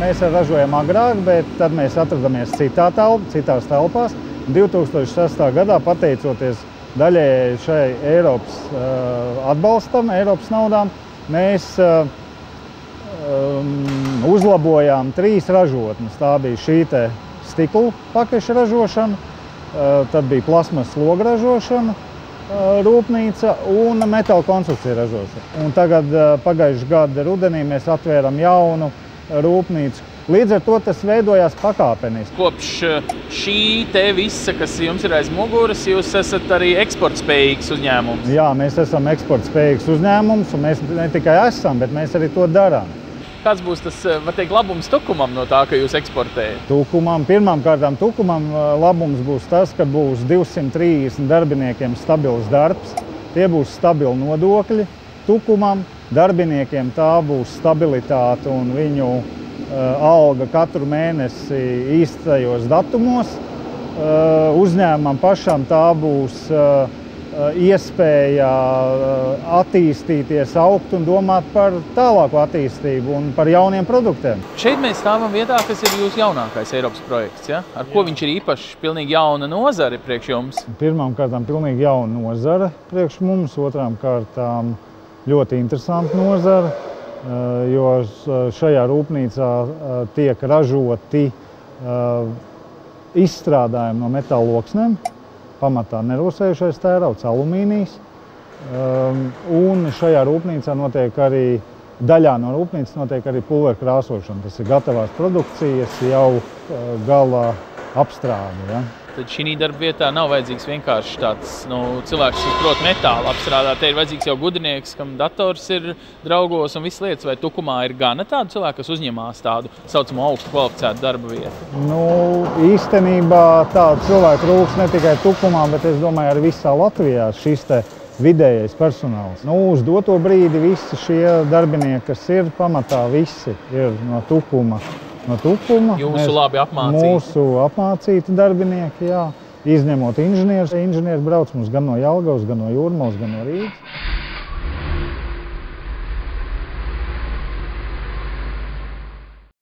mēs ražojam agrāk, bet tad mēs atradamies citās telpās. 2006. gadā, pateicoties daļēji šai Eiropas atbalstam, Eiropas naudām, mēs uzlabojām 3 ražotnes. Tā bija šī te stiklu pakešu ražošana, tad bija plasmas logu ražošana, rūpnīca un metāla konstrukcija ražošana. Un tagad pagājušā gada rudenī mēs atvērām jaunu rūpnīcu. Līdz ar to tas veidojās pakāpeniski. Kopš šī te visa, kas jums ir aiz muguras, jūs esat arī eksportspējīgs uzņēmums. Jā, mēs esam eksportspējīgs uzņēmums, un mēs ne tikai esam, bet mēs arī to darām. Kāds būs tas, var teikt, labums Tukumam no tā, ka jūs eksportējat? Pirmkārtām Tukumam labums būs tas, ka būs 230 darbiniekiem stabils darbs. Tie būs stabili nodokļi. Tukumam darbiniekiem tā būs stabilitāte un viņu alga katru mēnesi īstajos datumos. Uzņēmumam pašam tā būs iespēja attīstīties, augt un domāt par tālāku attīstību un par jauniem produktiem. Šeit mēs stāvam vietā, kas ir jūsu jaunākais Eiropas projekts, ja? Ar ko viņš ir īpašs, pilnīgi jauna nozare priekš jums? Pirmām kārtām pilnīgi jauna nozare priekš mums, otrām kārtām ļoti interesanta nozare, jo šajā rūpnīcā tiek ražoti izstrādājumi no metāla loksnēm. Pamatā nerosējušais tērauds, alumīnijs. Un šajā rūpnīcā notiek arī, daļā no rūpnīcas notiek arī pulveru krāsošana. Tas ir gatavās produkcijas jau gala apstrāde. Ja? Tad šī darba vietā nav vajadzīgs vienkārši tāds cilvēks, kas prot metālu apstrādāt. Te ir vajadzīgs jau gudrinieks, kam dators ir draugos un viss lietas. Vai Tukumā ir gana tādu cilvēku, kas uzņemās tādu saucamo augstu kvalificētu darba vietu? Īstenībā tādu cilvēku trūks ne tikai Tukumā, bet es domāju arī visā Latvijā šis te vidējais personāls. Uz doto brīdi visi šie darbinieki, kas ir pamatā, visi ir no Tukuma. Jūsu labi apmācīti? Mūsu apmācīti darbinieki, jā. Izņemot inženierus. Inženieri brauc mums gan no Jelgavas, gan no Jūrmalas, gan no Rīgas.